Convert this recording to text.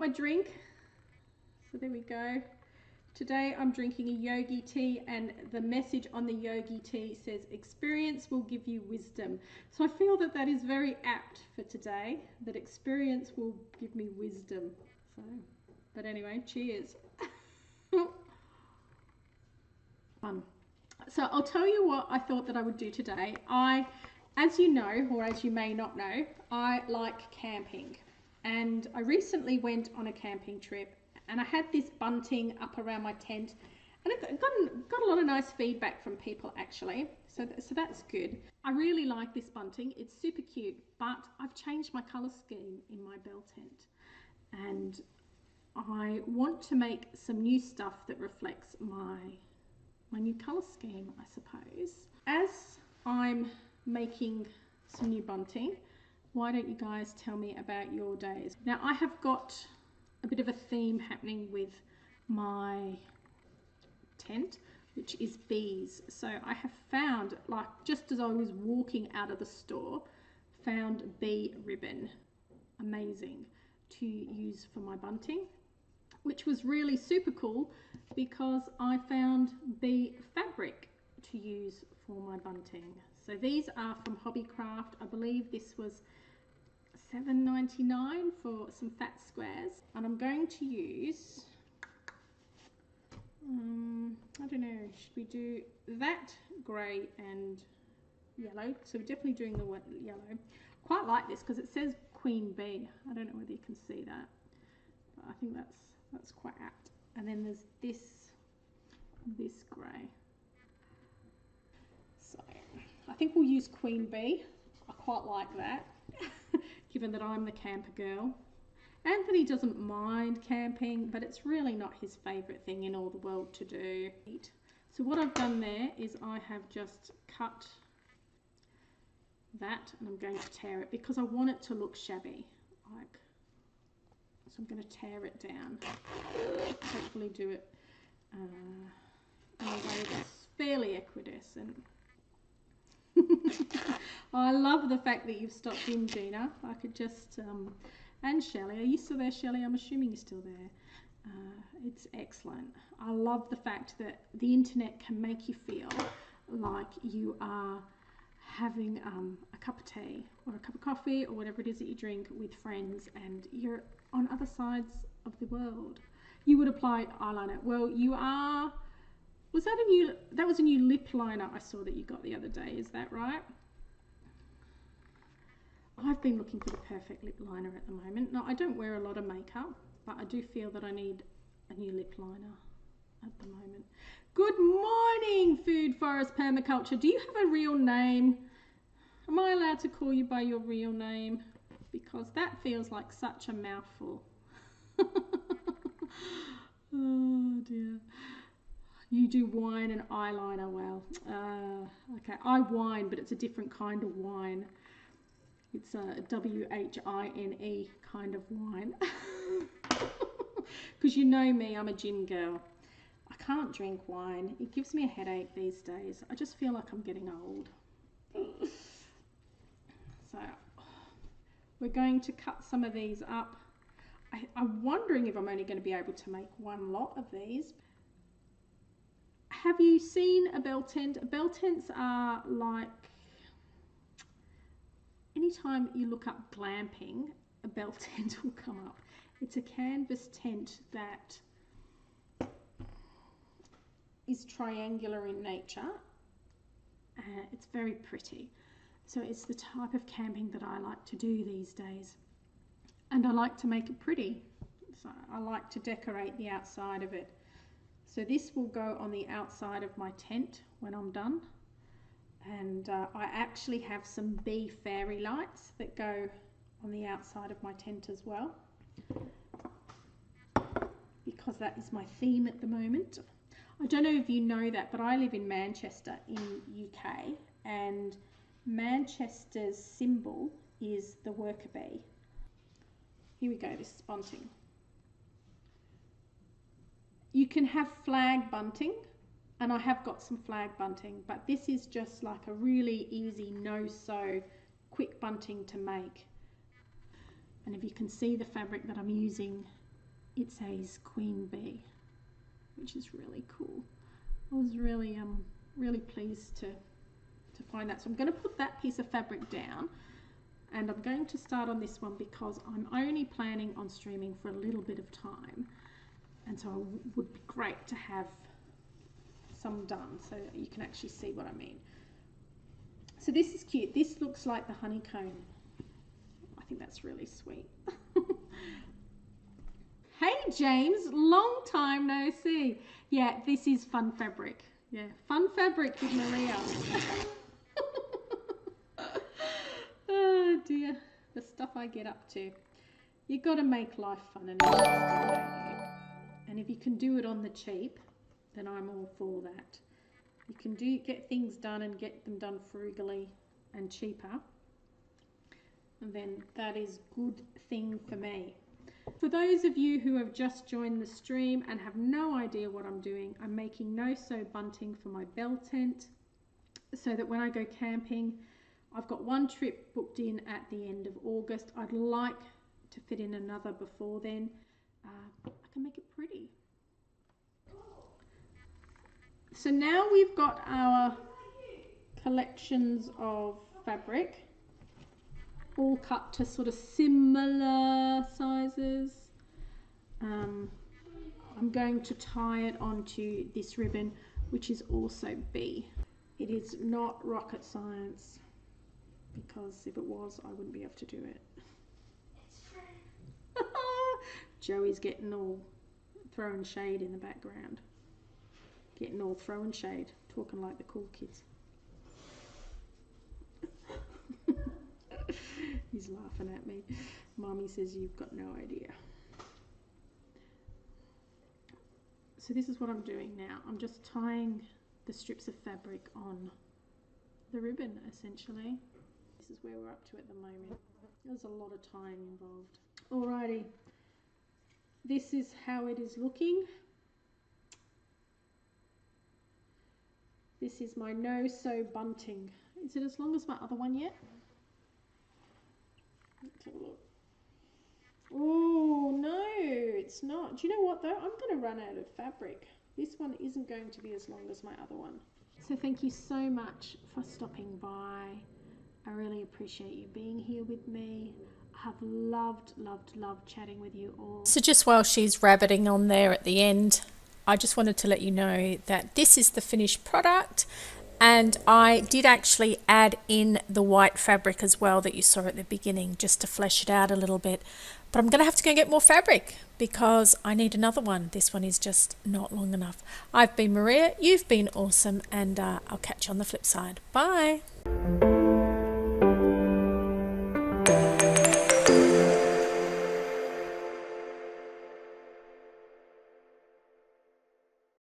my drink. So there we go. Today I'm drinking a yogi tea, and the message on the yogi tea says experience will give you wisdom. So I feel that that is very apt for today, that experience will give me wisdom. So, but anyway, cheers. So I'll tell you what I thought that I would do today. As you know, or as you may not know, I like camping, and I recently went on a camping trip, and I had this bunting up around my tent, and I got a lot of nice feedback from people actually, so that's good. I really like this bunting. It's super cute, but I've changed my colour scheme in my bell tent, and I want to make some new stuff that reflects my new colour scheme, I suppose. As I'm making some new bunting, why don't you guys tell me about your days? Now, I have got a bit of a theme happening with my tent, which is bees. So I have found, like just as I was walking out of the store, found bee ribbon, amazing, to use for my bunting, which was really super cool because I found bee fabric to use for my bunting. So these are from Hobbycraft. I believe this was $7.99 for some fat squares, and I'm going to use I don't know, should we do that grey and yellow? So we're definitely doing the yellow. Quite like this because it says Queen Bee. I don't know whether you can see that, but I think that's quite apt. And then there's this grey. So I think we'll use Queen Bee. I quite like that. Given that I'm the camper girl. Anthony doesn't mind camping, but it's really not his favourite thing in all the world to do. So what I've done there is I have just cut that, and I'm going to tear it because I want it to look shabby. So I'm going to tear it down. Hopefully do it in a way that's fairly equidistant. I love the fact that you've stopped in, Gina. I could just, and Shelley, are you still there, Shelley? I'm assuming you're still there. It's excellent. I love the fact that the internet can make you feel like you are having a cup of tea or a cup of coffee or whatever it is that you drink with friends, and you're on other sides of the world. You would apply eyeliner. Well, you are. Was that a new? That was a new lip liner I saw that you got the other day. Is that right? I've been looking for the perfect lip liner at the moment. Now, I don't wear a lot of makeup, but I do feel that I need a new lip liner at the moment. Good morning, Food Forest Permaculture. Do you have a real name? Am I allowed to call you by your real name? Because that feels like such a mouthful. Oh dear. You do wine and eyeliner. Well, okay. I wine, but it's a different kind of wine. It's a W-H-I-N-E kind of wine. Because you know me, I'm a gin girl. I can't drink wine. It gives me a headache these days. I just feel like I'm getting old. So we're going to cut some of these up. I'm wondering if I'm only going to be able to make one lot of these. Have you seen a bell tent? Bell tents are like, anytime you look up glamping, a bell tent will come up. It's a canvas tent that is triangular in nature. It's very pretty. So it's the type of camping that I like to do these days. And I like to make it pretty. So I like to decorate the outside of it. So this will go on the outside of my tent when I'm done. And I actually have some bee fairy lights that go on the outside of my tent as well, because that is my theme at the moment. I don't know if you know that, but I live in Manchester in UK, and Manchester's symbol is the worker bee. Here we go, this is bunting. You can have flag bunting, and I have got some flag bunting, but this is just like a really easy no-sew quick bunting to make. And if you can see the fabric that I'm using it says Queen Bee, which is really cool. I was really really pleased to find that. So I'm going to put that piece of fabric down, and I'm going to start on this one because I'm only planning on streaming for a little bit of time, and so it would be great to have some done so that you can actually see what I mean. So this is cute. This looks like the honeycomb. I think that's really sweet. Hey James, long time no see. Yeah, this is fun fabric. Yeah, fun fabric with Maria. Oh dear, the stuff I get up to. You've got to make life fun and interesting, don't you? And if you can do it on the cheap, then I'm all for that. You can get things done and get them done frugally and cheaper, and then that is good thing for me. For those of you who have just joined the stream and have no idea what I'm doing, I'm making no-sew bunting for my bell tent so that when I go camping, I've got one trip booked in at the end of August. I'd like to fit in another before then. I can make it pretty. So now we've got our collections of fabric all cut to sort of similar sizes. I'm going to tie it onto this ribbon, which is also B. It is not rocket science, because if it was, I wouldn't be able to do it. Joey's getting all throwing shade in the background. Getting all throwing shade, talking like the cool kids. He's laughing at me. Mommy says you've got no idea. So this is what I'm doing now. I'm just tying the strips of fabric on the ribbon, essentially. This is where we're up to at the moment. There's a lot of tying involved. Alrighty. This is how it is looking. This is my no-sew bunting. Is it as long as my other one yet? Let's have a look. Oh no, it's not. Do you know what though? I'm going to run out of fabric. This one isn't going to be as long as my other one. So thank you so much for stopping by. I really appreciate you being here with me. I have loved chatting with you all. So just while she's rabbiting on there at the end, I just wanted to let you know that this is the finished product, and I did actually add in the white fabric as well that you saw at the beginning, just to flesh it out a little bit. But I'm going to have to go and get more fabric because I need another one. This one is just not long enough. I've been Maria, you've been awesome, and I'll catch you on the flip side. Bye.